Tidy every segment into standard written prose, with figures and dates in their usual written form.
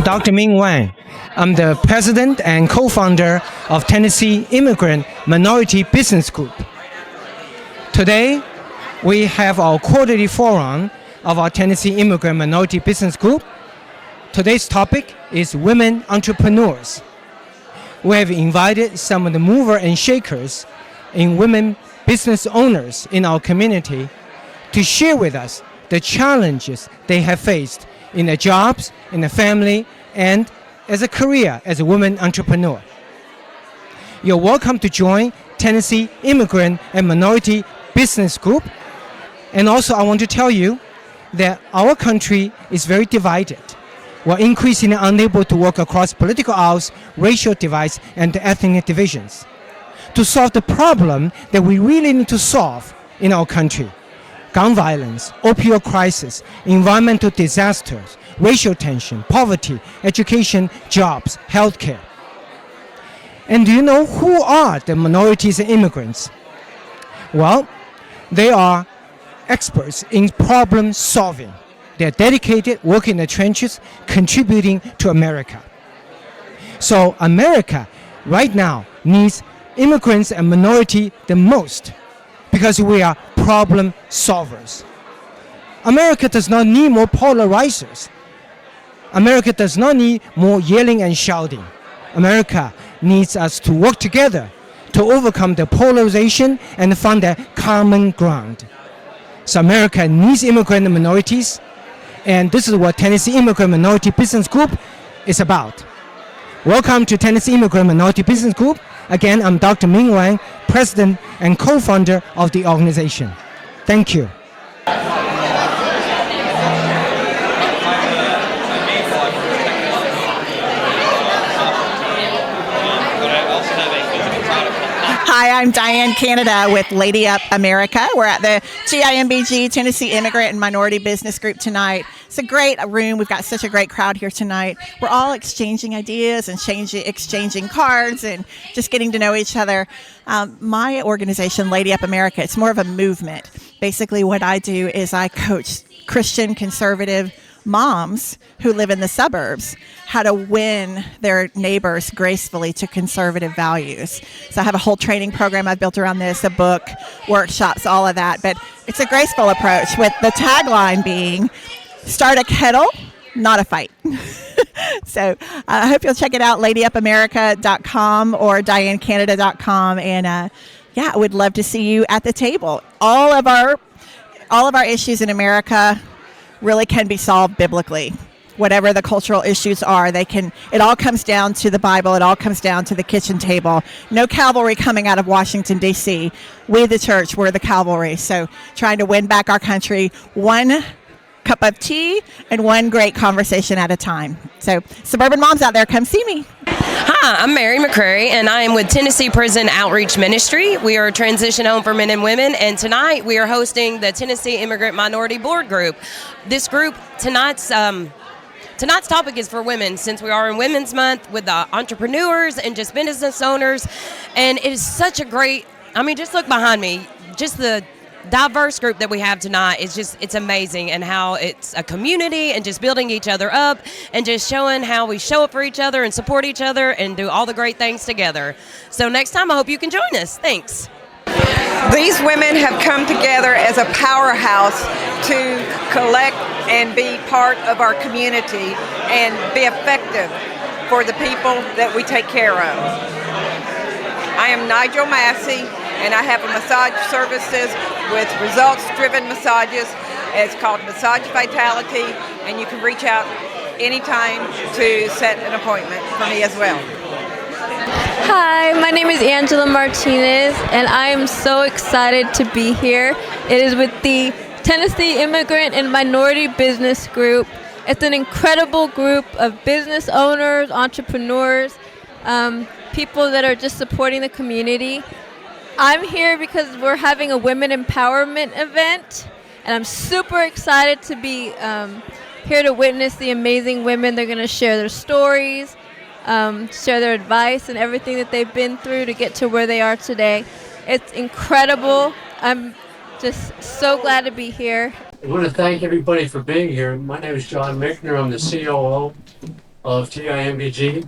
Dr. Ming Wang. I'm the president and co-founder of Tennessee Immigrant Minority Business Group. Today, we have our quarterly forum of our Tennessee Immigrant Minority Business Group. Today's topic is women entrepreneurs. We have invited some of the movers and shakers in women business owners in our community to share with us the challenges they have faced in their jobs, in their family, and as a career as a woman entrepreneur. You're welcome to join Tennessee Immigrant and Minority Business Group. And also I want to tell you that our country is very divided. We're increasingly unable to work across political aisles, racial divides, and ethnic divisions to solve the problem that we really need to solve in our country. Gun violence, opioid crisis, environmental disasters, racial tension, poverty, education, jobs, healthcare. And do you know who are the minorities and immigrants? Well, they are experts in problem solving. They're dedicated, working in the trenches, contributing to America. So America right now needs immigrants and minority the most because we are problem solvers. America does not need more polarizers. America does not need more yelling and shouting. America needs us to work together to overcome the polarization and find a common ground. So America needs immigrant and minorities, and this is what Tennessee Immigrant Minority Business Group is about. Welcome to Tennessee Immigrant Minority Business Group. Again, I'm Dr. Ming Wang, president and co-founder of the organization. Thank you. Hi, I'm Diane Canada with Lady Up America. We're at the TIMBG, Tennessee Immigrant and Minority Business Group tonight. It's a great room. We've got such a great crowd here tonight. We're all exchanging ideas and exchanging cards and just getting to know each other. My organization, Lady Up America, it's more of a movement. Basically, what I do is I coach Christian conservative moms who live in the suburbs how to win their neighbors gracefully to conservative values. So I have a whole training program I've built around this, a book, workshops, all of that. But it's a graceful approach with the tagline being, start a kettle, not a fight. So I hope you'll check it out, ladyupamerica.com or dianecanada.com. And I would love to see you at the table. All of our issues in America really can be solved biblically. Whatever the cultural issues are, it all comes down to the Bible. It all comes down to the kitchen table. No cavalry coming out of Washington, D.C. We, the church, we're the cavalry. So trying to win back our country one cup of tea and one great conversation at a time. So suburban moms out there, come see me. Hi, I'm Mary McCrary, and I am with Tennessee Prison Outreach Ministry. We are a transition home for men and women, and tonight we are hosting the Tennessee Immigrant Minority Board Group. This group, tonight's topic is for women, since we are in Women's Month with the entrepreneurs and just business owners, and it is such a great, just look behind me, just the diverse group that we have tonight it's amazing, and how it's a community and just building each other up and just showing how we show up for each other and support each other and do all the great things together. So next time I hope you can join us. Thanks. These women have come together as a powerhouse to collect and be part of our community and be effective for the people that we take care of. I am Nigel Massey, and I have a massage services with results-driven massages. It's called Massage Vitality, and you can reach out anytime to set an appointment for me as well. Hi, my name is Angela Martinez, and I am so excited to be here. It is with the Tennessee Immigrant and Minority Business Group. It's an incredible group of business owners, entrepreneurs, people that are just supporting the community. I'm here because we're having a women empowerment event, and I'm super excited to be here to witness the amazing women. They're going to share their stories, share their advice and everything that they've been through to get to where they are today. It's incredible. I'm just so glad to be here. I want to thank everybody for being here. My name is John Michner. I'm the COO of TIMBG,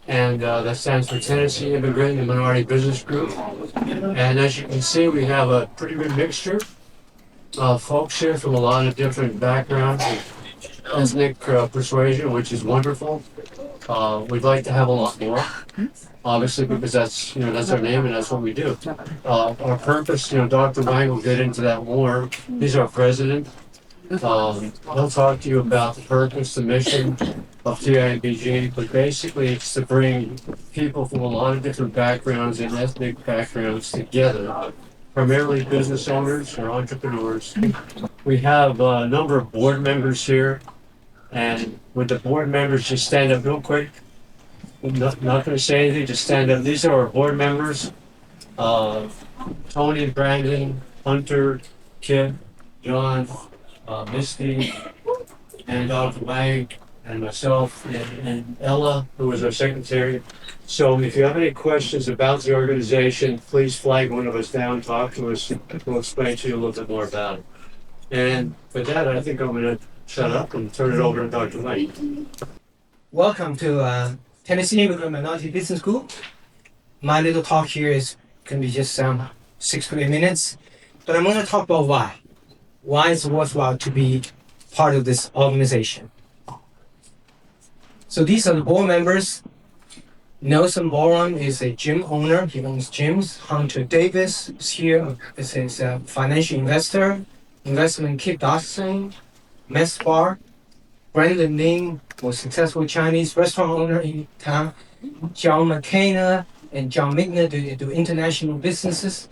and that stands for Tennessee Immigrant and Minority Business Group. And as you can see, we have a pretty good mixture of folks here from a lot of different backgrounds and ethnic persuasion, which is wonderful. We'd like to have a lot more, obviously, because that's our name and that's what we do. Our purpose, Dr. Wang will get into that more. He's our president. He'll talk to you about the purpose, the mission of TIMBG, but basically it's to bring people from a lot of different backgrounds and ethnic backgrounds together, primarily business owners or entrepreneurs. We have a number of board members here, and with the board members, just stand up real quick. Not going to say anything, just stand up. These are our board members, Tony, Brandon, Hunter, Kip, John, Misty, and Dr. Wang, and myself, and Ella, who is our secretary. So if you have any questions about the organization, please flag one of us down, talk to us, we'll explain to you a little bit more about it. And with that, I think I'm going to shut up and turn it over to Dr. Wang. Welcome to Tennessee Immigrant Minority Business Group. My little talk here is going to be just 6 to 8 minutes, but I'm going to talk about why. Why it's worthwhile to be part of this organization. So these are the board members. Nelson Boron is a gym owner. He owns gyms. Hunter Davis is here. This is a financial investor. Investment Kip Dawson, Mess Bar. Brandon Ling, most successful Chinese restaurant owner in town. John McHaney and John Migner do international businesses.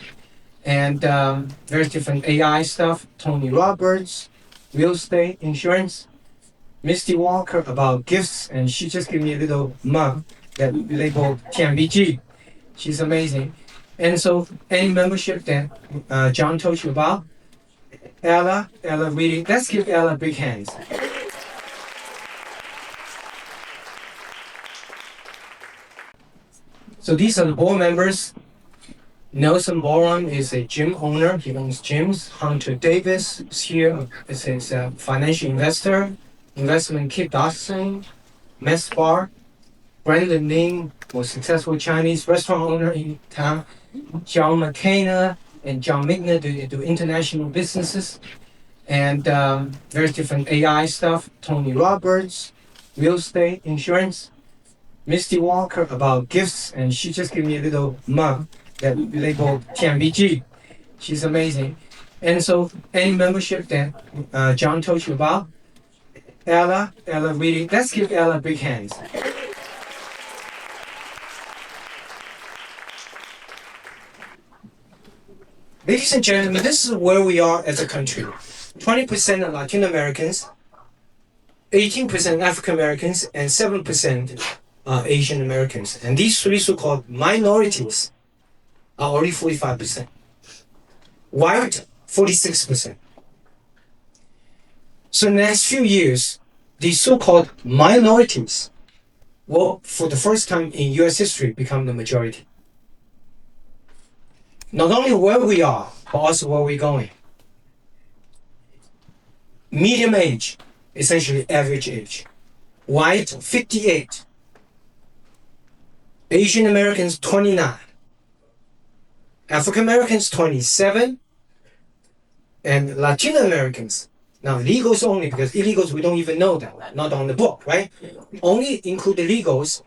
And very different AI stuff. Tony Roberts, real estate, insurance. Misty Walker about gifts, and she just gave me a little mug that we labeled TMBG. She's amazing. And so any membership that John told you about, Ella really, let's give Ella big hands. So these are the board members. Nelson Boron is a gym owner. He owns gyms. Hunter Davis is here. This is a financial investor. Investment Kip Dawson, Mess Bar. Brandon Ling, most successful Chinese restaurant owner in town. John McHaney and John Migner do international businesses. And very different AI stuff. Tony Roberts, real estate, insurance. Misty Walker about gifts, and she just gave me a little mug that we labeled TMBG. She's amazing. And so any membership that John told you about, Ella really, let's give Ella big hands. Ladies and gentlemen, this is where we are as a country. 20% are Latin Americans, 18% African Americans, and 7% Asian Americans. And these three so-called minorities are already 45%. White, 46%. So in the next few years, these so-called minorities will, for the first time in US history, become the majority. Not only where we are, but also where we're going. Medium age, essentially average age. White, 58. Asian Americans, 29. African Americans, 27. And Latino Americans, now legals only, because illegals we don't even know that, not on the book, right? Only include the legals,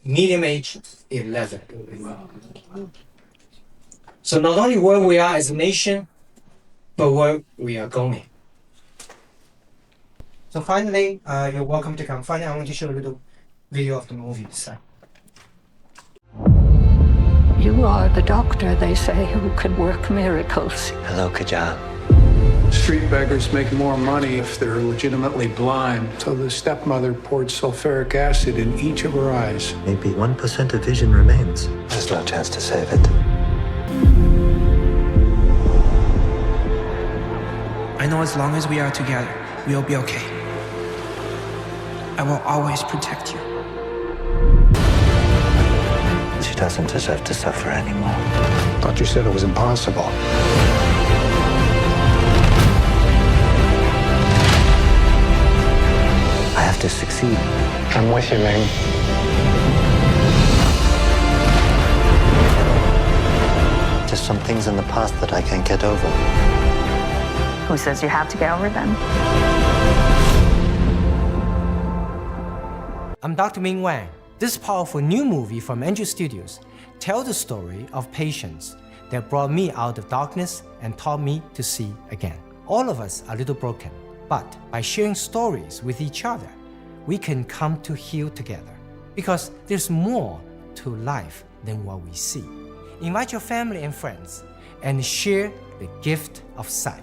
medium age, 11. So not only where we are as a nation, but where we are going. So finally, you're welcome to come. Finally, I want to show a little video of the movie this time. You are the doctor, they say, who can work miracles. Hello, Kajal. Street beggars make more money if they're legitimately blind. So the stepmother poured sulfuric acid in each of her eyes. Maybe 1% of vision remains. There's no chance to save it. I know as long as we are together, we'll be okay. I will always protect you. She doesn't deserve to suffer anymore. Thought you said it was impossible. I have to succeed. I'm with you, Ming. Just some things in the past that I can't get over. Who says you have to get over them? I'm Dr. Ming Wang. This powerful new movie from Angel Studios tells the story of patience that brought me out of darkness and taught me to see again. All of us are a little broken, but by sharing stories with each other, we can come to heal together. Because there's more to life than what we see. Invite your family and friends and share the gift of sight.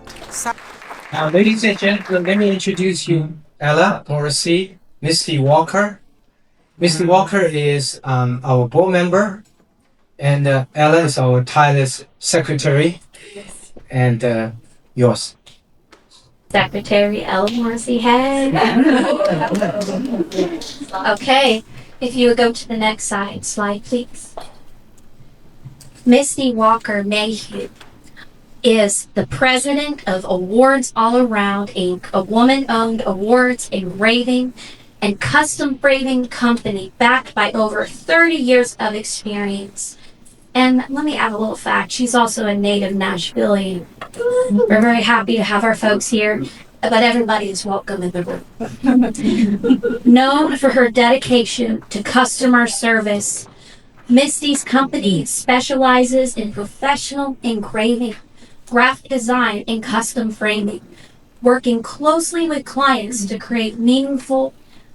Now, ladies and gentlemen, let me introduce you Ella, Morrissey, Misty Walker. Misty Walker is our board member, and Ella is our tireless secretary, and yours. Secretary L. Morrissey Head. Okay, if you would go to the next slide, please. Misty Walker Mayhew is the president of Awards All Around, a woman-owned awards engraving and custom framing company backed by over 30 years of experience. And let me add a little fact. She's also a native Nashvilleian. We're very happy to have our folks here, but everybody is welcome in the room. Known for her dedication to customer service, Misty's company specializes in professional engraving, graphic design, and custom framing, working closely with clients to create meaningful,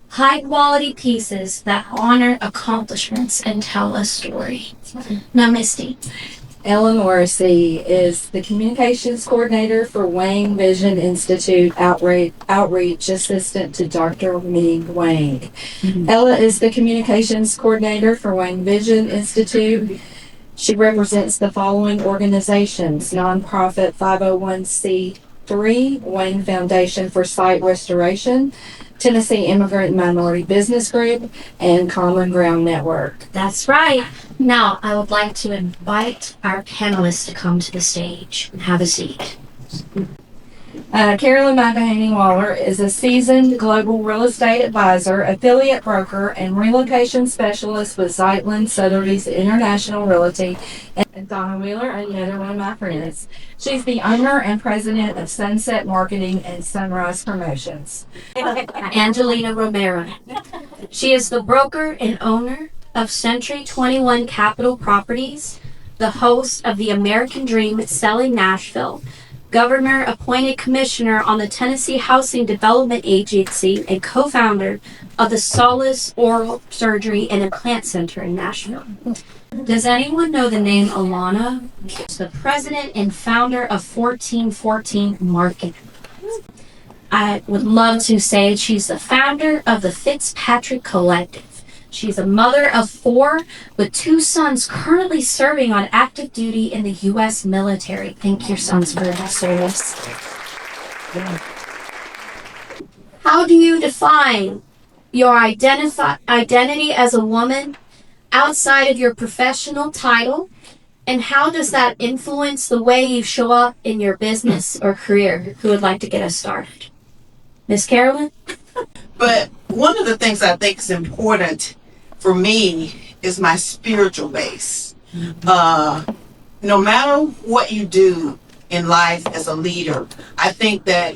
high-quality pieces that honor accomplishments and tell a story. Now, Misty. Ellen Morrissey is the Communications Coordinator for Wang Vision Institute Outreach Assistant to Dr. Ming Wang. Ella is the Communications Coordinator for Wang Vision Institute. She represents the following organizations: nonprofit 501c3 Wang Foundation for Site Restoration, Tennessee Immigrant Minority Business Group, and Common Ground Network. That's right. Now, I would like to invite our panelists to come to the stage and have a seat. Carolyn McHaney is a seasoned global real estate advisor, affiliate broker, and relocation specialist with Zeitland Sotheby's International Realty. And Donna Wheeler, another one of my friends. She's the owner and president of Sunset Marketing and Sunrise Promotions. Angelina Romero. She is the broker and owner of Century 21 Capital Properties, the host of the American Dream Selling Nashville, governor-appointed commissioner on the Tennessee Housing Development Agency, and co-founder of the Solace Oral Surgery and Implant Center in Nashville. Does anyone know the name Alana? She's the president and founder of 1414 Marketing. I would love to say she's the founder of the FitzPatrick Collective. She's a mother of 4 with 2 sons currently serving on active duty in the U.S. military. Thank your sons for their service. How do you define your identity as a woman outside of your professional title, and how does that influence the way you show up in your business or career? Who would like to get us started? Miss Carolyn? But one of the things I think is important for me is my spiritual base. No matter what you do in life as a leader, I think that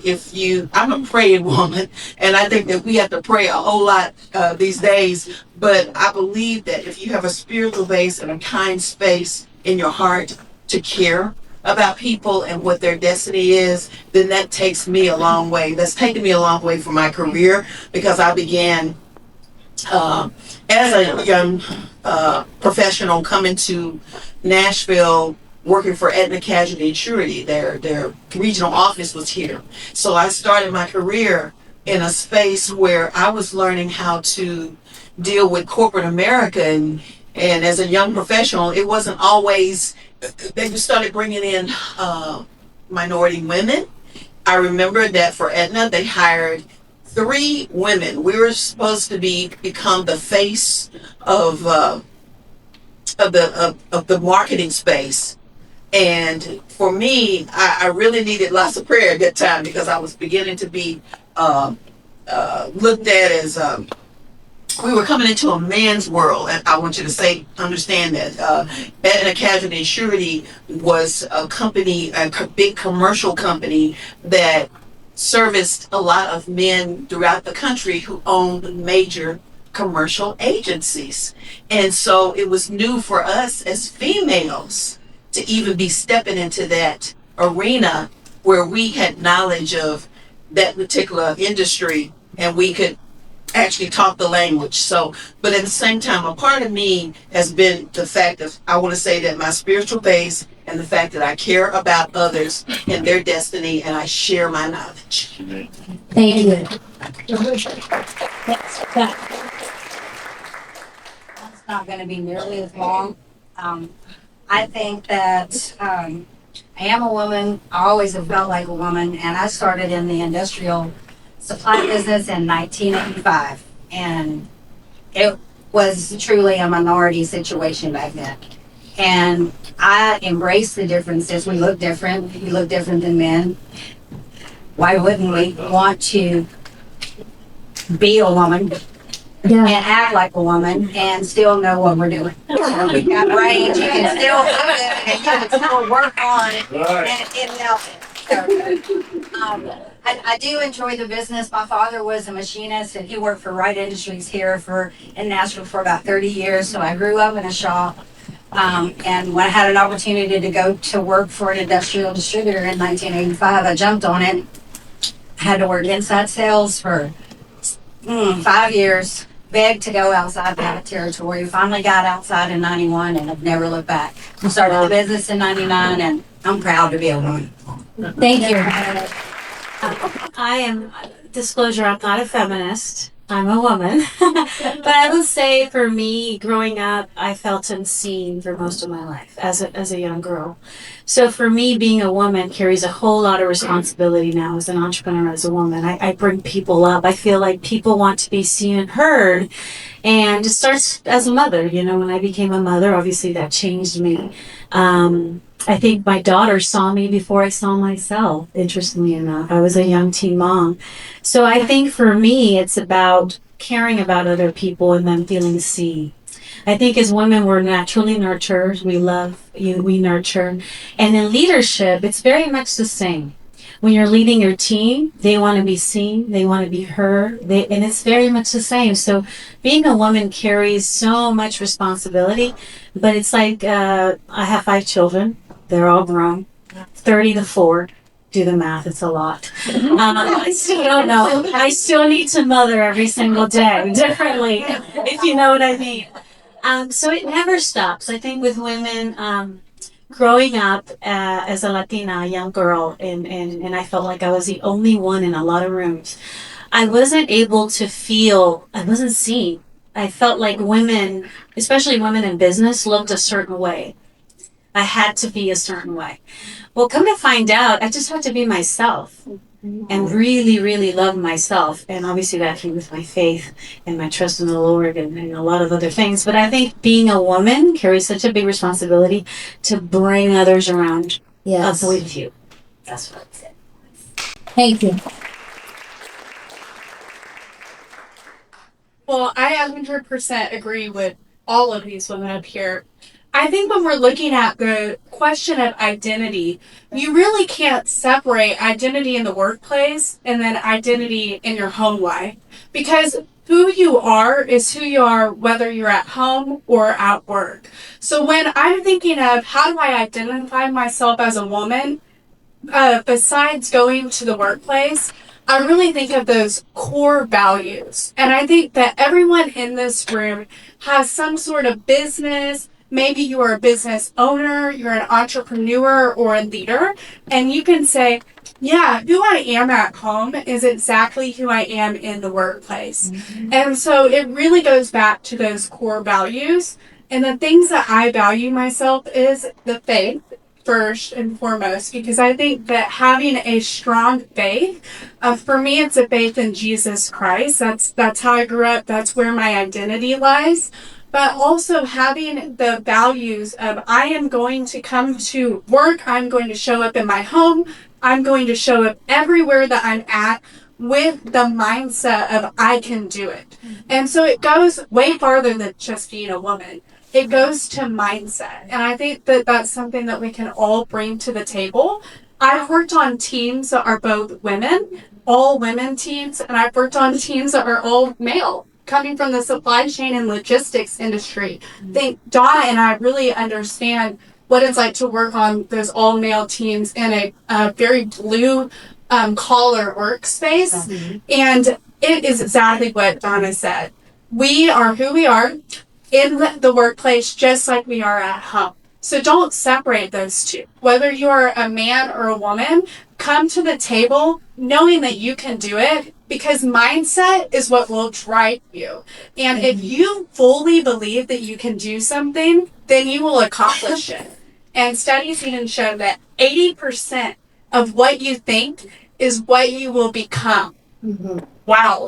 I'm a praying woman, and I think that we have to pray a whole lot these days, but I believe that if you have a spiritual base and a kind space in your heart to care about people and what their destiny is, then that takes me a long way. That's taken me a long way for my career, because I began as a young professional coming to Nashville, working for Aetna Casualty and Surety. Their regional office was here. So I started my career in a space where I was learning how to deal with corporate America, and as a young professional, it wasn't always, they just started bringing in minority women. I remember that for Aetna, they hired 3 women. We were supposed to become the face of the marketing space. And for me, I really needed lots of prayer at that time, because I was beginning to be looked at as we were coming into a man's world, and I want you to understand that Aetna Casualty and Surety was a company, big commercial company that serviced a lot of men throughout the country who owned major commercial agencies. And so it was new for us as females to even be stepping into that arena where we had knowledge of that particular industry and we could actually talk the language. So, but at the same time, a part of me has been the fact of, I want to say that my spiritual base and the fact that I care about others and their destiny and I share my knowledge. Thank you. It's not going to be nearly as long. I think that I am a woman. I always have felt like a woman, and I started in the industrial supply business in 1985, and it was truly a minority situation back then. And I embrace the differences. We look different. We look different than men. Why wouldn't we want to be a woman and act like a woman and still know what we're doing? We got range. You can still do it, and you can still work on it and help it. So, I do enjoy the business. My father was a machinist, and he worked for Wright Industries here in Nashville for about 30 years. So I grew up in a shop. And when I had an opportunity to go to work for an industrial distributor in 1985, I jumped on it. I had to work inside sales for 5 years, begged to go outside that territory. Finally got outside in 91 and have never looked back. Started the business in 99, and I'm proud to be a woman. Thank you. I am, disclosure, I'm not a feminist. I'm a woman. But I will say for me, growing up, I felt unseen for most of my life as a young girl. So for me, being a woman carries a whole lot of responsibility now as an entrepreneur, as a woman. I bring people up. I feel like people want to be seen and heard. And it starts as a mother. You know, when I became a mother, obviously that changed me. I think my daughter saw me before I saw myself, interestingly enough. I was a young teen mom. So I think for me, it's about caring about other people and them feeling seen. I think as women, we're naturally nurturers. We love, we nurture. And in leadership, it's very much the same. When you're leading your team, they want to be seen, they want to be heard, and it's very much the same. So being a woman carries so much responsibility, but it's like, I have 5 children. They're all grown, 30 to 4. Do the math, it's a lot. I still don't know. I still need to mother every single day differently, if you know what I mean. So it never stops. I think with women, growing up as a Latina young girl, and I felt like I was the only one in a lot of rooms, I wasn't able to feel, I wasn't seen. I felt like women, especially women in business, looked a certain way. I had to be a certain way. Well, come to find out, I just had to be myself and really, really love myself. And obviously that came with my faith and my trust in the Lord and a lot of other things. But I think being a woman carries such a big responsibility to bring others around with you. That's what I said. Thank you. Well, I 100% agree with all of these women up here. I think when we're looking at the question of identity, you really can't separate identity in the workplace and then identity in your home life. Because who you are is who you are whether you're at home or at work. So when I'm thinking of how do I identify myself as a woman, besides going to the workplace, I really think of those core values. And I think that everyone in this room has some sort of business. Maybe you are a business owner, you're an entrepreneur or a leader, and you can say, yeah, who I am at home is exactly who I am in the workplace. Mm-hmm. And so it really goes back to those core values. And the things that I value myself is the faith, first and foremost, because I think that having a strong faith, for me, it's a faith in Jesus Christ. That's how I grew up. That's where my identity lies. But also having the values of I am going to come to work, I'm going to show up in my home, I'm going to show up everywhere that I'm at with the mindset of I can do it. And so it goes way farther than just being a woman. It goes to mindset. And I think that that's something that we can all bring to the table. I've worked on teams that are both women, all women teams, and I've worked on teams that are all male, coming from the supply chain and logistics industry. I think Donna and I really understand what it's like to work on those all male teams in a very blue collar workspace. And it is exactly what Donna said. We are who we are in the workplace, just like we are at home. So don't separate those two. Whether you are a man or a woman, come to the table knowing that you can do it, because mindset is what will drive you. And if you fully believe that you can do something, then you will accomplish it. And studies even show that 80% of what you think is what you will become. Wow.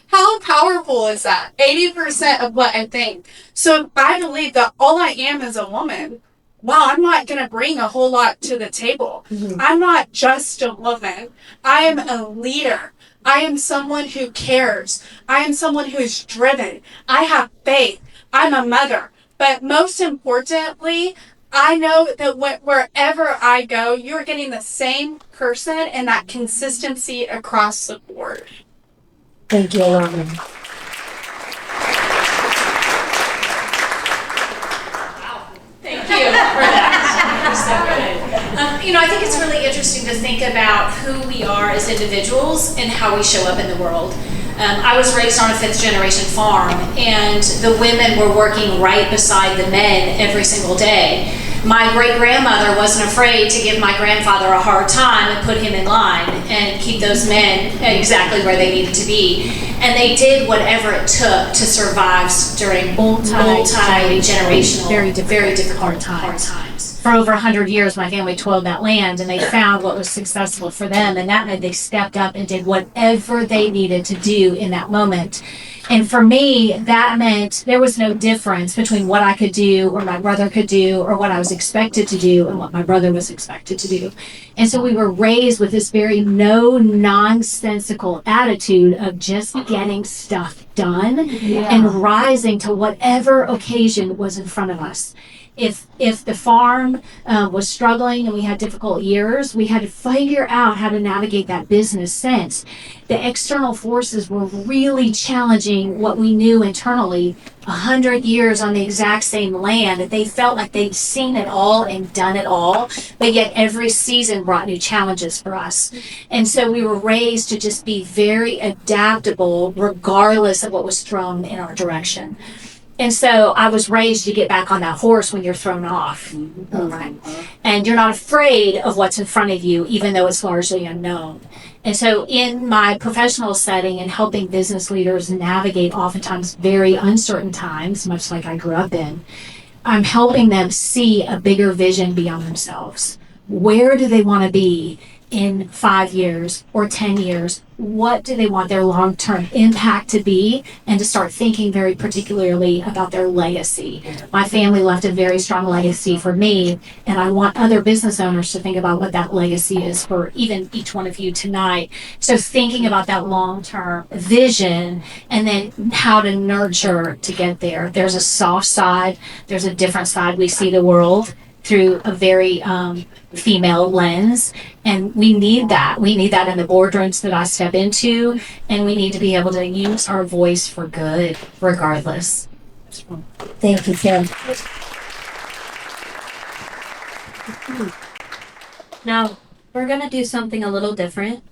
How powerful is that? 80% of what I think. So if I believe that all I am is a woman, wow, I'm not going to bring a whole lot to the table. I'm not just a woman. I am a leader. I am someone who cares. I am someone who is driven. I have faith. I'm a mother. But most importantly, I know that wherever I go, you're getting the same person and that consistency across the board. Thank you, Alana. Thank you for that. So good. I think it's really interesting to think about who we are as individuals and how we show up in the world. I was raised on a fifth-generation farm, and the women were working right beside the men every single day. My great-grandmother wasn't afraid to give my grandfather a hard time and put him in line and keep those men exactly where they needed to be. And they did whatever it took to survive during multi-generational, very difficult hard times. For over 100 years, my family toiled that land, and they found what was successful for them, and that meant they stepped up and did whatever they needed to do in that moment. And for me, that meant there was no difference between what I could do or my brother could do or what I was expected to do and what my brother was expected to do. And so we were raised with this very no-nonsensical attitude of just getting stuff done and rising to whatever occasion was in front of us. If the farm was struggling and we had difficult years, we had to figure out how to navigate that business sense. The external forces were really challenging what we knew internally. 100 years on the exact same land, they felt like they'd seen it all and done it all, but yet every season brought new challenges for us. And so we were raised to just be very adaptable regardless of what was thrown in our direction. And so I was raised to get back on that horse when you're thrown off. Right? And you're not afraid of what's in front of you, even though it's largely unknown. And so in my professional setting and helping business leaders navigate oftentimes very uncertain times, much like I grew up in, I'm helping them see a bigger vision beyond themselves. Where do they want to be in 5 years or 10 years? What do they want their long-term impact to be, and to start thinking very particularly about their legacy. My family left a very strong legacy for me, and I want other business owners to think about what that legacy is for even each one of you tonight. So thinking about that long-term vision and then how to nurture to get there. There's a soft side, there's a different side. We see the world through a very female lens, and we need that. We need that in the boardrooms that I step into, and we need to be able to use our voice for good, regardless. Thank you, Kim. Now, we're going to do something a little different.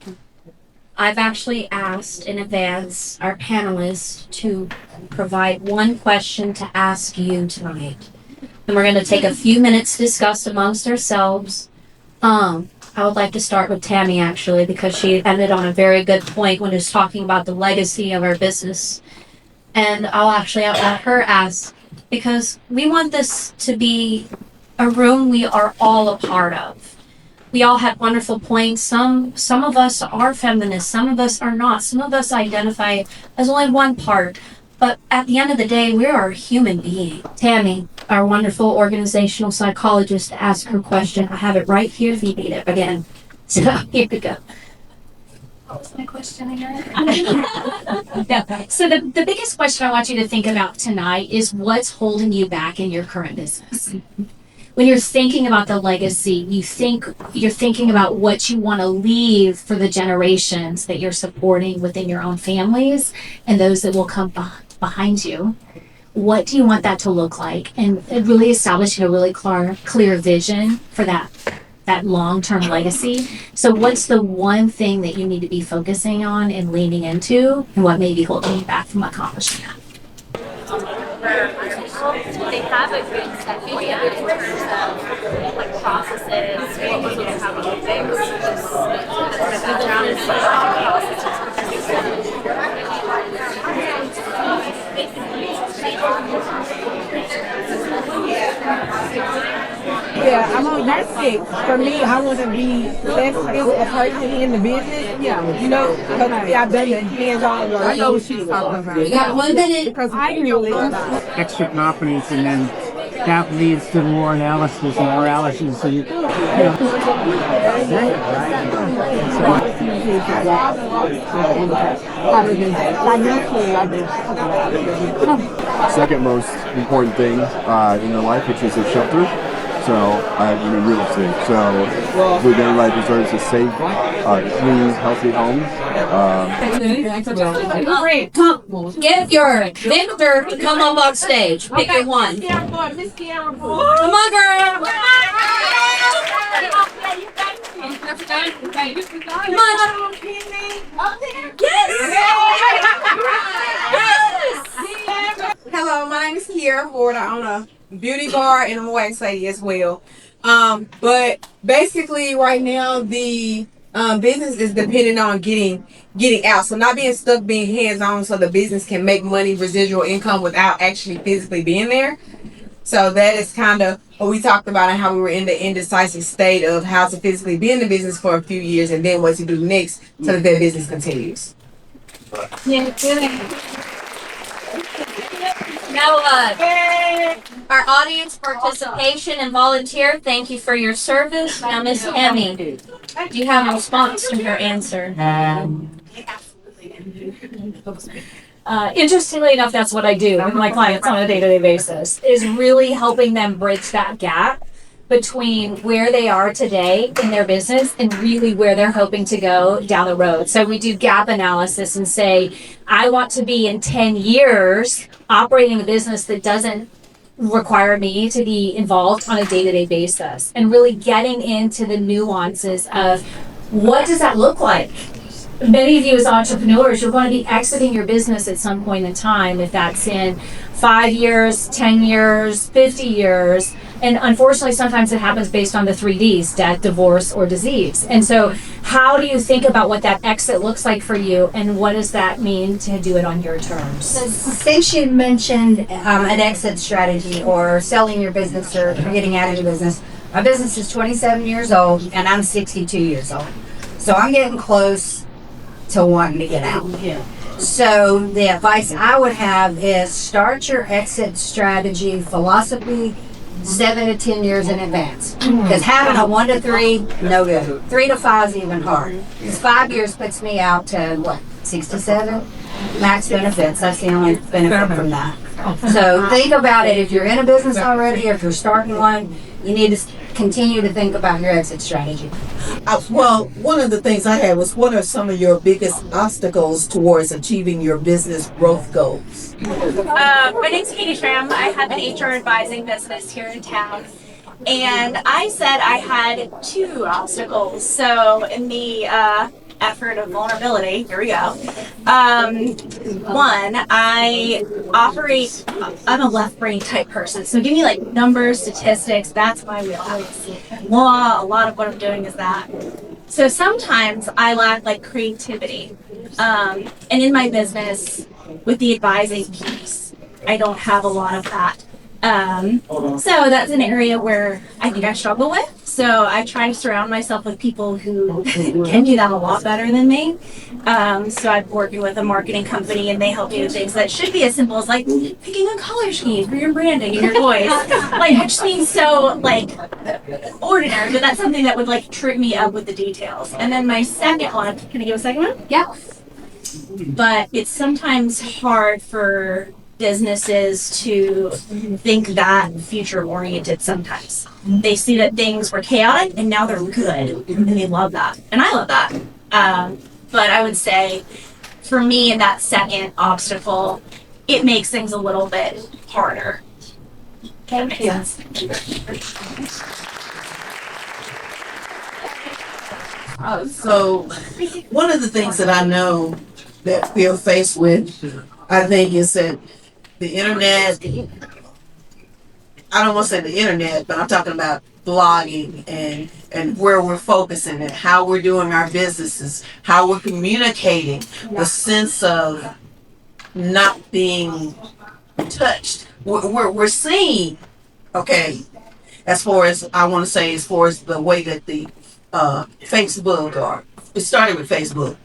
I've actually asked in advance our panelists to provide one question to ask you tonight. And we're going to take a few minutes to discuss amongst ourselves. I would like to start with Tammy, actually, because she ended on a very good point when it was talking about the legacy of our business. And I'll let her ask, because we want this to be a room we are all a part of. We all have wonderful points. Some of us are feminists, some of us are not. Some of us identify as only one part. But at the end of the day, we are a human being. Tammy, our wonderful organizational psychologist, to ask her question. I have it right here if you need it again. So here we go. What was my question again? No. So the biggest question I want you to think about tonight is what's holding you back in your current business. When you're thinking about the legacy, you're thinking about what you want to leave for the generations that you're supporting within your own families and those that will come behind you. What do you want that to look like? And really establishing a really clear vision for that long-term legacy. So what's the one thing that you need to be focusing on and leaning into, and what may be holding you back from accomplishing that? They have a good set media in terms of like processes, what was going to happen with things. The background is Yeah, I'm on that stick. For me, I want to be less a person in the business. Yeah, you know, because I've done the hands-on. I know what she's talking about. You got 1 minute. Because I really extra confidence, and then that leads to more analysis and more analysis. So you Second most important thing in their life, which is a shelter. So I'm in real estate. So with everybody deserves a safe, clean, healthy home. Great. Come, get your vendor to come up on stage. Pick your one. Come on, girl. Come on. Yes. Hello, my name is Kiera Ford. I own a beauty bar and I'm a wax lady as well. But basically right now the business is dependent on getting out. So not being stuck, being hands-on so the business can make money, residual income without actually physically being there. So that is kind of what we talked about and how we were in the indecisive state of how to physically be in the business for a few years and then what to do next so that their business continues. Yeah, Now, our audience participation and volunteer, thank you for your service. Now, Miss Tammy, do you have a response to her answer? Interestingly enough, that's what I do with my clients on a day-to-day basis, is really helping them bridge that gap between where they are today in their business and really where they're hoping to go down the road. So we do gap analysis and say, I want to be in 10 years operating a business that doesn't require me to be involved on a day-to-day basis, and really getting into the nuances of what does that look like? Many of you as entrepreneurs, you're going to be exiting your business at some point in time, if that's in 5 years, 10 years, 50 years. And unfortunately, sometimes it happens based on the 3Ds, death, divorce, or disease. And so how do you think about what that exit looks like for you, and what does that mean to do it on your terms? Since you mentioned an exit strategy or selling your business or getting out of your business, my business is 27 years old and I'm 62 years old. So I'm getting close to wanting to get out. Yeah. So the advice I would have is start your exit strategy philosophy 7 to 10 years in advance. Because having a 1 to 3, no good. 3 to 5 is even hard. Because 5 years puts me out to what, 6 to 7? Max benefits. That's the only benefit from that. So think about it. If you're in a business already, or if you're starting one, you need to continue to think about your exit strategy. Well, one of the things I had was, what are some of your biggest obstacles towards achieving your business growth goals? My name's Katie Schramm. I have an HR advising business here in town. And I said I had 2 obstacles. So in the effort of vulnerability, here we go. One, I'm a left brain type person. So give me like numbers, statistics, that's my wheelhouse. Law, a lot of what I'm doing is that. So sometimes I lack like creativity. And in my business, with the advising piece, I don't have a lot of that. So that's an area where I think I struggle with. So I try to surround myself with people who can do that a lot better than me. So I'm working with a marketing company, and they help me with things that should be as simple as like picking a color scheme for your branding and your voice. Like it just seems so like ordinary, but that's something that would like trip me up with the details. And then my second one, can I give a second one? Yeah. But it's sometimes hard for businesses to think that future oriented sometimes. They see that things were chaotic and now they're good, and they love that. And I love that. But I would say for me in that second obstacle, it makes things a little bit harder. Thank you. So one of the things that I know that we are faced with, I think, is that the internet, I don't want to say the internet, but I'm talking about blogging and where we're focusing and how we're doing our businesses, how we're communicating, the sense of not being touched. We're seeing, okay, as far as I want to say, as far as the way that the Facebook, or it started with Facebook,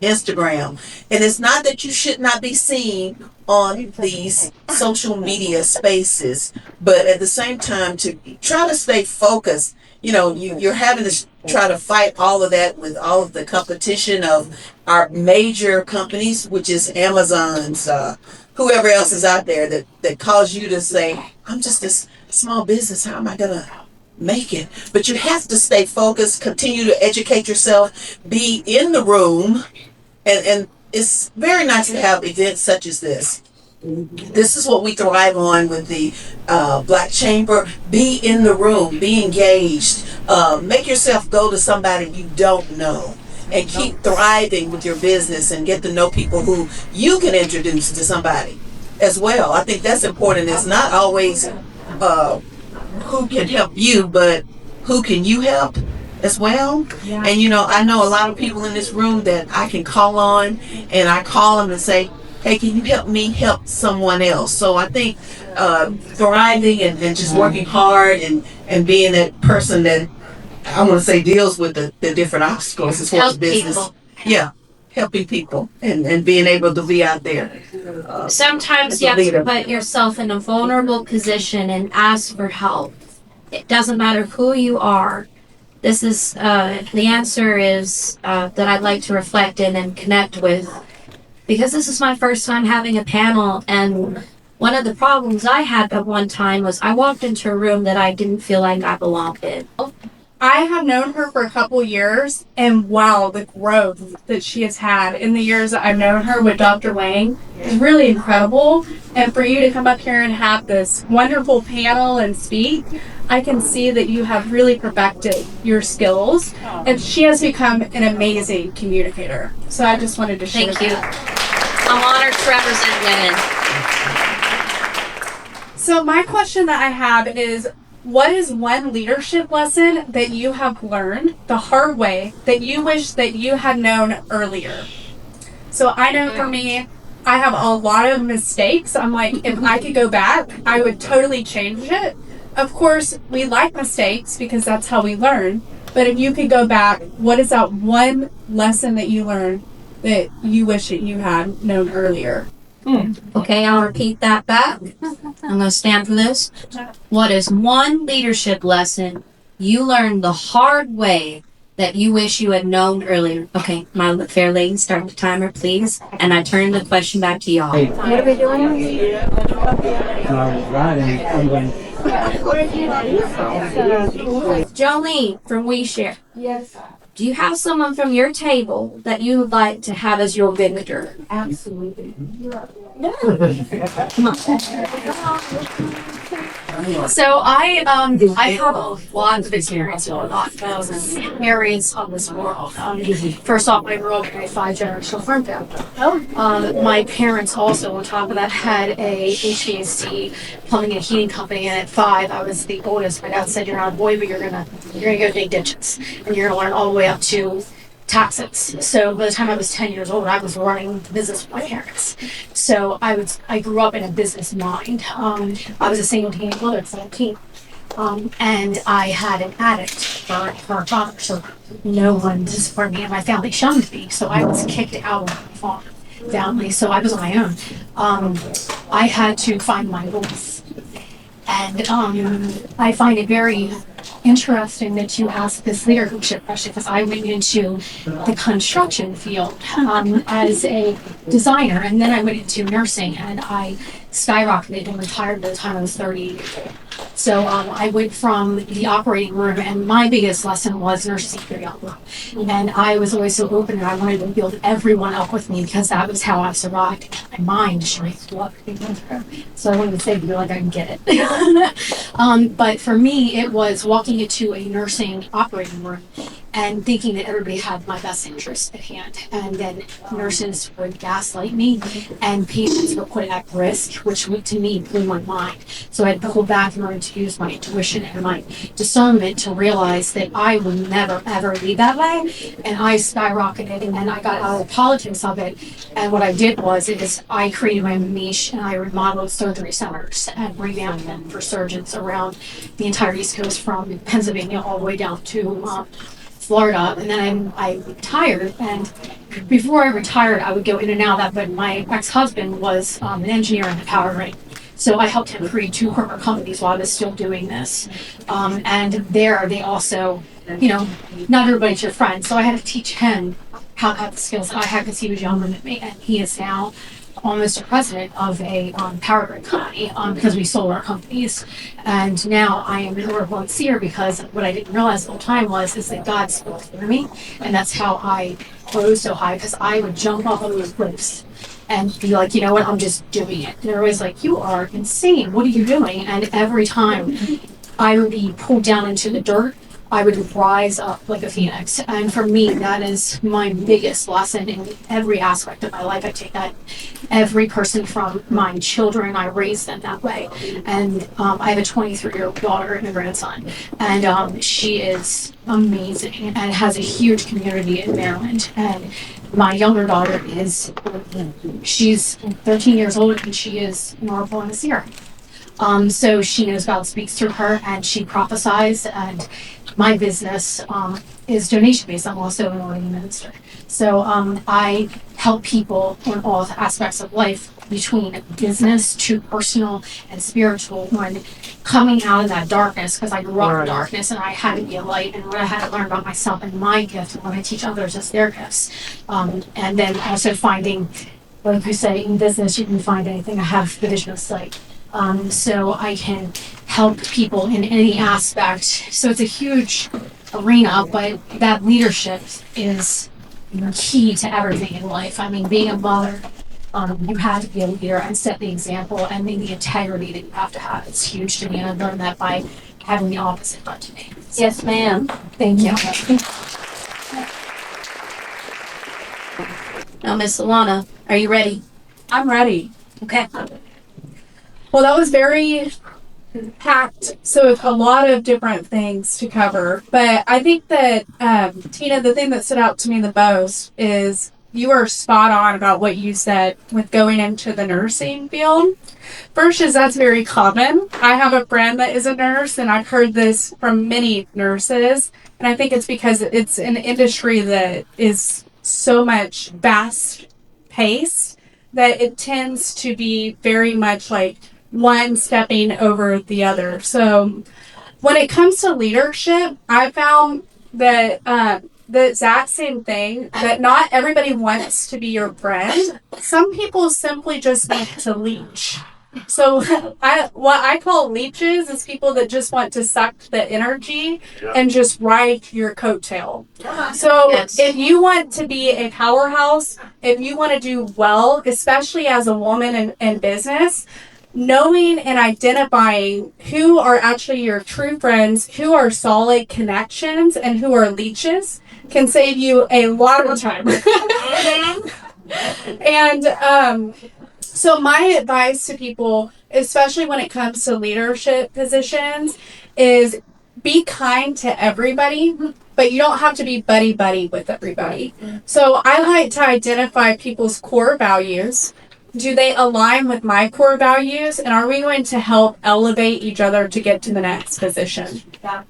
Instagram, and it's not that you should not be seen on these social media spaces, but at the same time to try to stay focused. You know, you're having to try to fight all of that with all of the competition of our major companies, which is Amazon's, whoever else is out there that cause you to say, I'm just this small business, how am I gonna make it? But you have to stay focused, continue to educate yourself, be in the room, and it's very nice to have events such as this. This is what we thrive on with the Black Chamber. Be in the room, be engaged, make yourself go to somebody you don't know, and keep thriving with your business and get to know people who you can introduce to somebody as well. I think that's important. It's not always who can help you, but who can you help as well. Yeah. And you know, I know a lot of people in this room that I can call on, and I call them and say, hey, can you help me help someone else? So I think thriving and just working hard and being that person that I want to say deals with the different obstacles as far as business. People. Yeah, helping people and being able to be out there. Sometimes you have to put yourself in a vulnerable position and ask for help. It doesn't matter who you are. This is the answer is that I'd like to reflect in and connect with, because this is my first time having a panel, and one of the problems I had at one time was I walked into a room that I didn't feel like I belonged in. I have known her for a couple years, and wow, the growth that she has had in the years that I've known her with Dr. Wang is really incredible. And for you to come up here and have this wonderful panel and speak, I can see that you have really perfected your skills, and she has become an amazing communicator. So I just wanted to share Thank you. I'm honored to represent women. So my question that I have is, what is one leadership lesson that you have learned the hard way that you wish that you had known earlier? So I know for me, I have a lot of mistakes. I'm like, if I could go back, I would totally change it. Of course, we like mistakes because that's how we learn. But if you could go back, what is that one lesson that you learned that you wish that you had known earlier? Okay, I'll repeat that back. I'm going to stand for this. What is one leadership lesson you learned the hard way that you wish you had known earlier? Okay, my fair lady, start the timer, please. And I turn the question back to y'all. What are we doing? Jolene from WeShare. Yes. Do you have someone from your table that you would like to have as your victor? Absolutely. Come on. So I have a lot of experience in a lot of areas of this world. First off, I grew up in a 5-generational farm family. My parents also, on top of that, had a HVAC plumbing and heating company, and at 5, I was the oldest. My dad said, "You're not a boy, but you're gonna go dig ditches, and you're gonna learn all the way up to taxes. So by the time I was 10 years old, I was running the business with my parents. So I grew up in a business mind. I was a single teenage mother at 17. And I had an addict for a father, so no one to support me, and my family shunned me, so I was kicked out of my farm family, so I was on my own. I had to find my voice. And I find it very interesting that you asked this leadership question, because I went into the construction field as a designer, and then I went into nursing, and I skyrocketed and retired by the time I was 30. So I went from the operating room, and my biggest lesson was nursing superiority. And I was always so open, and I wanted to build everyone up with me, because that was how I survived. My mind shrinks up. So I wanted to say to you, like, I can get it. But for me, it was walking into a nursing operating room and thinking that everybody had my best interest at hand. And then nurses would gaslight me, and patients were put at risk, which to me blew my mind. So I had to pull back and learn to use my intuition and my discernment to realize that I would never, ever lead that way. And I skyrocketed, and then I got out of the politics of it. And what I did was I created my own niche, and I remodeled surgery centers and revamped them for surgeons around the entire East Coast, from Pennsylvania all the way down to Florida. And then I retired, and before I retired, I would go in and out of that, but my ex-husband was an engineer in the power grid. So I helped him create 2 corporate companies while I was still doing this. And there they also, not everybody's your friend. So I had to teach him how to have the skills that I had, because he was younger than me, and he is now almost a president of a power grid company, because we sold our companies. And now I am an oracle and seer, because what I didn't realize the whole time is that God spoke through me, and that's how I rose so high, because I would jump off of those cliffs and be like, you know what, I'm just doing it. And they're always like, you are insane, what are you doing? And every time I would be pulled down into the dirt, I would rise up like a phoenix. And for me, that is my biggest lesson in every aspect of my life. I take that every person from my children, I raise them that way. And I have a 23-year-old daughter and a grandson. And she is amazing and has a huge community in Maryland. And my younger daughter she's 13 years old, and she is an oracle and a seer. So she knows God speaks through her, and she prophesies. And my business is donation-based. I'm also an ordained minister. So I help people on all aspects of life, between business to personal and spiritual, when coming out of that darkness, because I grew up in darkness and I had to be a light, and what I had to learn about myself and my gift, and when I teach others is their gifts. And then also finding, like you say, in business, you can find anything. I have the vision of sight. So I can help people in any aspect. So it's a huge arena, but that leadership is key to everything in life. I mean, being a mother, you have to be a leader and set the example, and then the integrity that you have to have. It's huge to me, and I learned that by having the opposite done to me. Yes, ma'am. Thank you. Now, Miss Alana, are you ready? I'm ready. Okay. Well, that was very packed, so a lot of different things to cover. But I think that, Tina, the thing that stood out to me the most is you are spot on about what you said with going into the nursing field. First is that's very common. I have a friend that is a nurse, and I've heard this from many nurses. And I think it's because it's an industry that is so much fast-paced that it tends to be very much like one stepping over the other. So when it comes to leadership, I found that the exact same thing, that not everybody wants to be your friend. Some people simply just want to leech. So what I call leeches is people that just want to suck the energy and just ride your coattail. So if you want to be a powerhouse, if you want to do well, especially as a woman in business, knowing and identifying who are actually your true friends, who are solid connections, and who are leeches can save you a lot of time. And so my advice to people, especially when it comes to leadership positions, is be kind to everybody. but you don't have to be buddy with everybody. So I like to identify people's core values. Do they align with my core values? And are we going to help elevate each other to get to the next position?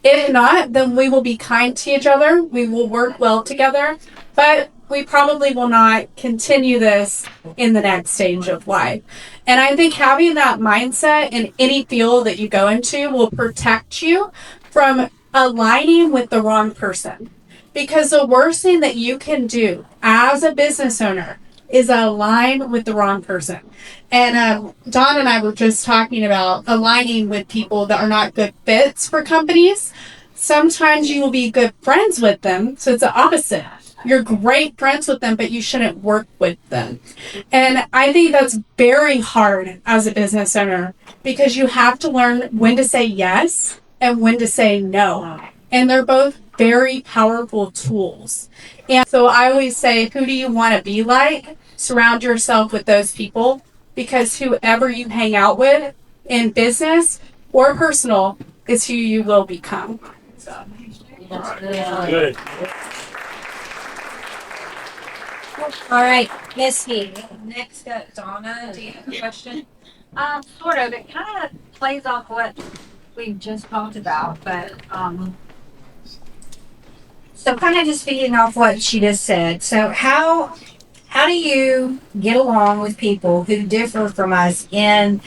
If not, then we will be kind to each other. We will work well together, but we probably will not continue this in the next stage of life. And I think having that mindset in any field that you go into will protect you from aligning with the wrong person. Because the worst thing that you can do as a business owner is align with the wrong person. And Donna and I were just talking about aligning with people that are not good fits for companies. Sometimes you will be good friends with them, so it's the opposite. You're great friends with them, but you shouldn't work with them. And I think that's very hard as a business owner because you have to learn when to say yes and when to say no. And they're both very powerful tools. And so I always say, who do you want to be like? Surround yourself with those people, because whoever you hang out with in business or personal is who you will become. Good. All right, Misty. Next up, Donna. Do you have a question? Sort of. It kind of plays off what we've just talked about, but So kind of just feeding off what she just said. So how do you get along with people who differ from us in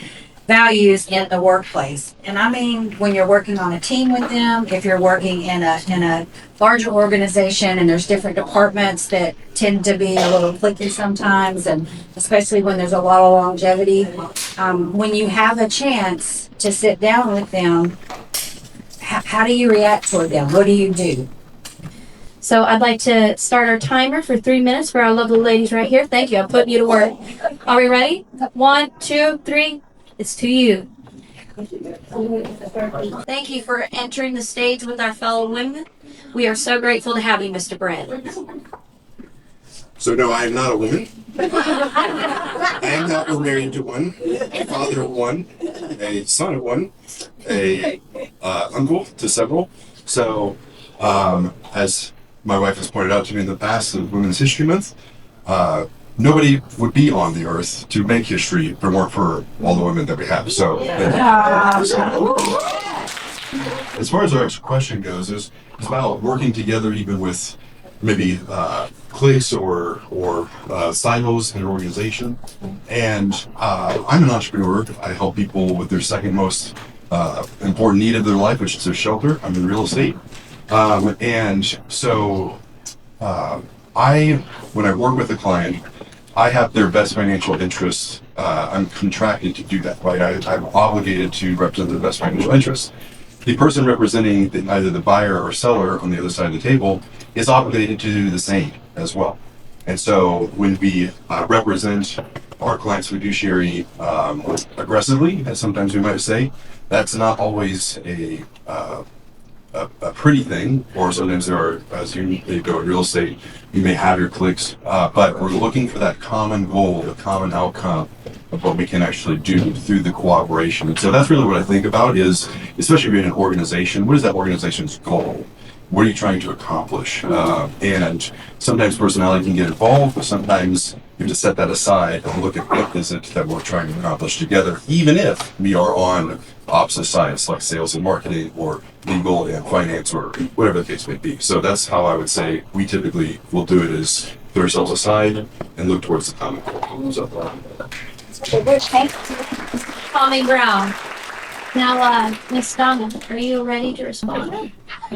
values in the workplace? And I mean, when you're working on a team with them, if you're working in a larger organization and there's different departments that tend to be a little cliquey sometimes, and especially when there's a lot of longevity, when you have a chance to sit down with them, how do you react toward them? What do you do? So I'd like to start our timer for 3 minutes for our lovely ladies right here. Thank you. I'm putting you to work. Are we ready? 1, 2, 3. It's to you. Thank you for entering the stage with our fellow women. We are so grateful to have you, Mr. Brett. So no, I am not a woman. I am not married to one, a father of one, a son of one, a uncle to several. So as my wife has pointed out to me in the past of Women's History Month, nobody would be on the earth to make history if it weren't for all the women that we have. So, as far as our question goes, it's about working together even with maybe cliques or silos in an organization. And I'm an entrepreneur. I help people with their second most important need of their life, which is their shelter. I'm in real estate. And so when I work with a client, I have their best financial interests. I'm contracted to do that, right? I'm obligated to represent their best financial interests. The person representing either the buyer or seller on the other side of the table is obligated to do the same as well. And so when we represent our client's fiduciary aggressively, as sometimes we might say, that's not always a pretty thing, or sometimes there are, as you go in real estate, you may have your cliques, but we're looking for that common goal, the common outcome of what we can actually do through the cooperation. And so that's really what I think about is, especially in an organization, what is that organization's goal? What are you trying to accomplish? And sometimes personality can get involved, but sometimes you have to set that aside and look at what is it that we're trying to accomplish together, even if we are on opposite sides, like sales and marketing or legal and finance or whatever the case may be. So that's how I would say we typically will do it, is put ourselves aside and look towards the common goal. So, Tommy Brown. Now, Miss Donna, are you ready to respond?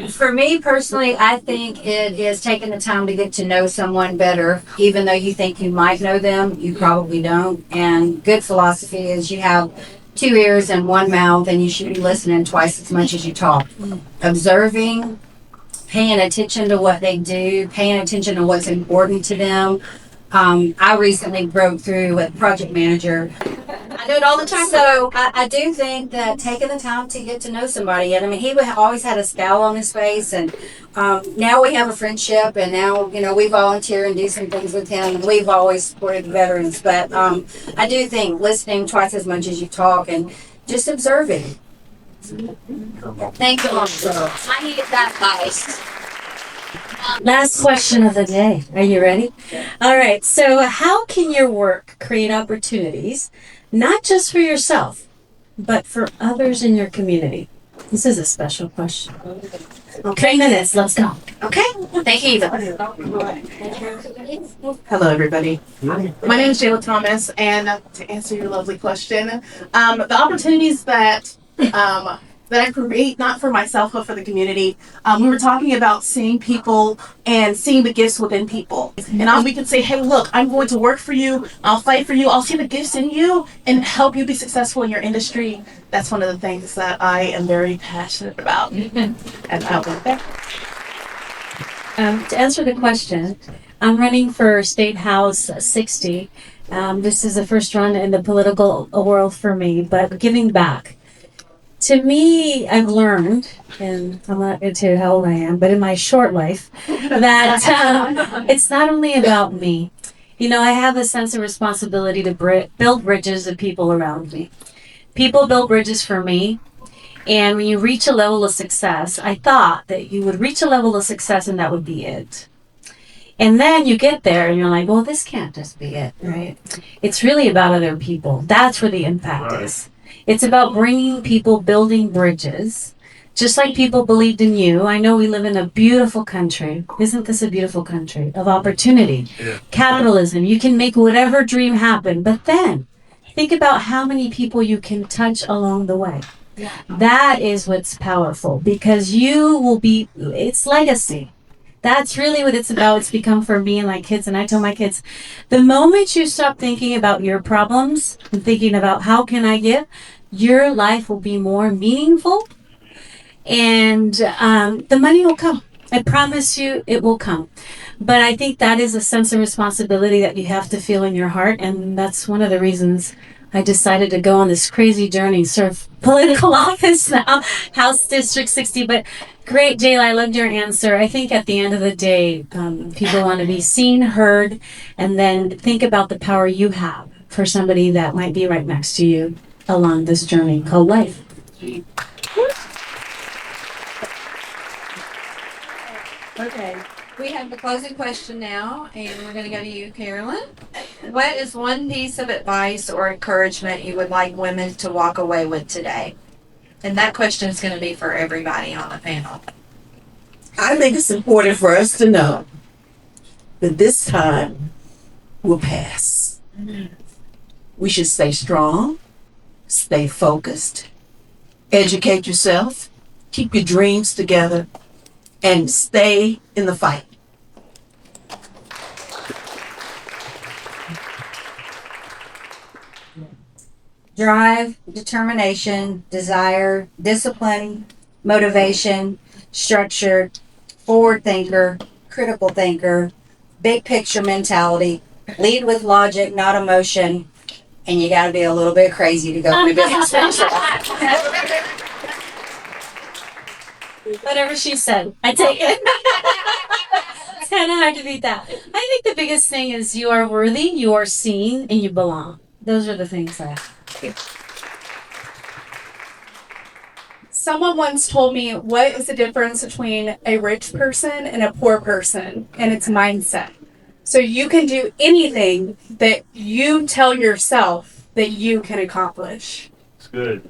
For me personally, I think it is taking the time to get to know someone better. Even though you think you might know them, you probably don't. And good philosophy is you have 2 ears and 1 mouth, and you should be listening twice as much as you talk. Observing, paying attention to what they do, paying attention to what's important to them. I recently broke through with project manager. I do it all the time. So I do think that taking the time to get to know somebody, and I mean, he always had a scowl on his face, and now we have a friendship, and now, we volunteer and do some things with him, and we've always supported the veterans. But I do think listening twice as much as you talk and just observing. Thank you. I needed that advice. Last question of the day. Are you ready? All right. So, how can your work create opportunities, not just for yourself, but for others in your community? This is a special question. 3 minutes. Let's go. Okay. Thank you, Eva. Hello, everybody. My name is Jayla Thomas, and to answer your lovely question, the opportunities that I create, not for myself, but for the community, we were talking about seeing people and seeing the gifts within people. And we can say, hey, look, I'm going to work for you. I'll fight for you. I'll see the gifts in you and help you be successful in your industry. That's one of the things that I am very passionate about. And I'll leave it there. To answer the question, I'm running for State House 60. This is the first run in the political world for me, but giving back. To me, I've learned, and I'm not going to tell you how old I am, but in my short life, that it's not only about me. You know, I have a sense of responsibility to build bridges with people around me. People build bridges for me. And when you reach a level of success, I thought that you would reach a level of success and that would be it. And then you get there and you're like, well, this can't just be it, right? It's really about other people. That's where the impact is. It's about bringing people, building bridges, just like people believed in you. I know we live in a beautiful country. Isn't this a beautiful country of opportunity? Yeah. Capitalism. You can make whatever dream happen. But then think about how many people you can touch along the way. Yeah. That is what's powerful because you will be, it's legacy. That's really what it's about. It's become for me and my kids. And I tell my kids, the moment you stop thinking about your problems and thinking about how can I give, your life will be more meaningful and the money will come. I promise you it will come. But I think that is a sense of responsibility that you have to feel in your heart. And that's one of the reasons I decided to go on this crazy journey, serve political office now, House District 60. But great, Jayla, I loved your answer. I think at the end of the day, people want to be seen, heard, and then think about the power you have for somebody that might be right next to you along this journey called life. Okay, we have the closing question now, and we're going to go to you, Carolyn. What is one piece of advice or encouragement you would like women to walk away with today? And that question is going to be for everybody on the panel. I think it's important for us to know that this time will pass. We should stay strong, stay focused, educate yourself, keep your dreams together, and stay in the fight. Drive, determination, desire, discipline, motivation, structure, forward thinker, critical thinker, big picture mentality, lead with logic, not emotion, and you got to be a little bit crazy to go into business. Whatever she said, I take it. It's kind of hard to beat that. I think the biggest thing is you are worthy, you are seen, and you belong. Those are the things that. Someone once told me, what is the difference between a rich person and a poor person? And it's mindset. So you can do anything that you tell yourself that you can accomplish. It's good.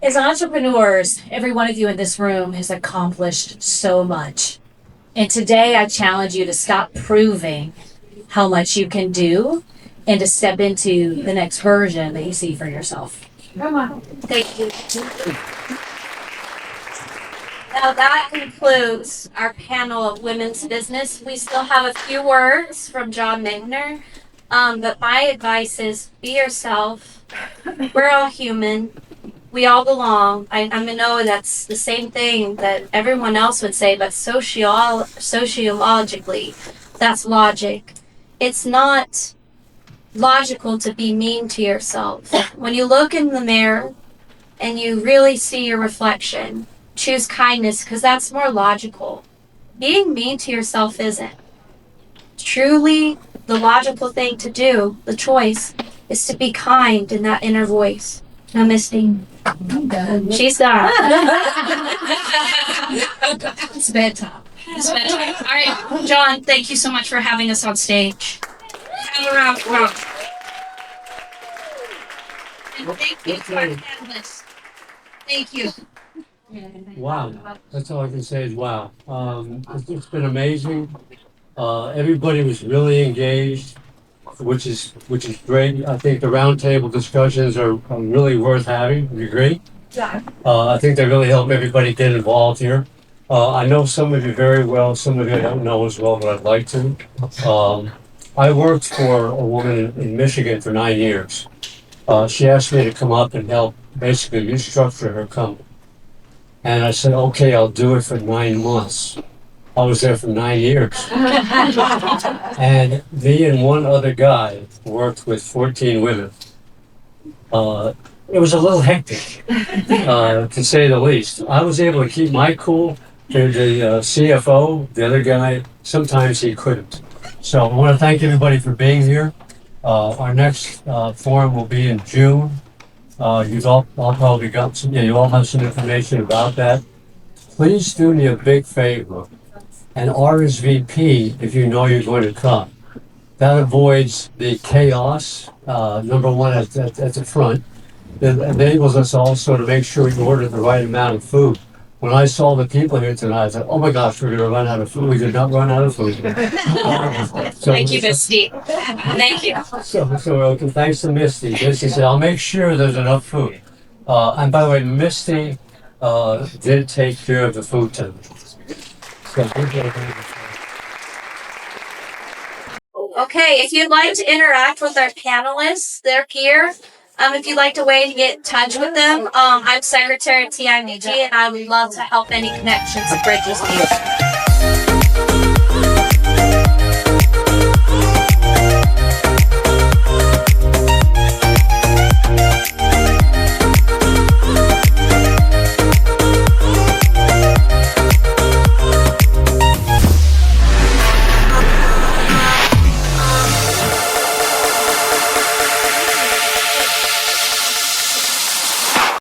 As entrepreneurs, every one of you in this room has accomplished so much. And today I challenge you to stop proving how much you can do and to step into the next version that you see for yourself. Come on. Thank you. Now that concludes our panel of women's business. We still have a few words from John Migner, but my advice is be yourself. We're all human. We all belong. I know that's the same thing that everyone else would say, but sociologically, that's logic. It's not logical to be mean to yourself. When you look in the mirror and you really see your reflection, choose kindness because that's more logical. Being mean to yourself isn't. Truly, the logical thing to do, the choice, is to be kind in that inner voice. No, Misty. She's done. It's bedtime. It's bedtime. All right, John, thank you so much for having us on stage. Have a round of applause. And thank you to our panelists. Thank you. Wow, that's all I can say is wow. It's been amazing. Everybody was really engaged, which is great. I think the roundtable discussions are really worth having. Do you agree? Yeah. I think they really help everybody get involved here. I know some of you very well, some of you I don't know as well, but I'd like to. I worked for a woman in Michigan for 9 years. She asked me to come up and help basically restructure her company. And I said, okay, I'll do it for 9 months. I was there for 9 years. And me and one other guy worked with 14 women. It was a little hectic, to say the least. I was able to keep my cool. The CFO, the other guy, sometimes he couldn't. So I want to thank everybody for being here. Our next forum will be in June. You've all probably got some, you all have some information about that. Please do me a big favor and RSVP if you know you're going to come. That avoids the chaos, number one, at the front. It enables us also to make sure we order the right amount of food. When I saw the people here tonight, I said, oh my gosh, we're going to run out of food. We did not run out of food. Thank you, Misty. Thank you. So thanks to Misty. Misty said, I'll make sure there's enough food. And by the way, Misty did take care of the food tonight. So, Okay, if you'd like to interact with our panelists, they're here. If you'd like to wait and get in touch with them, I'm Secretary of TIMG, and I would love to help any connections and bridges here.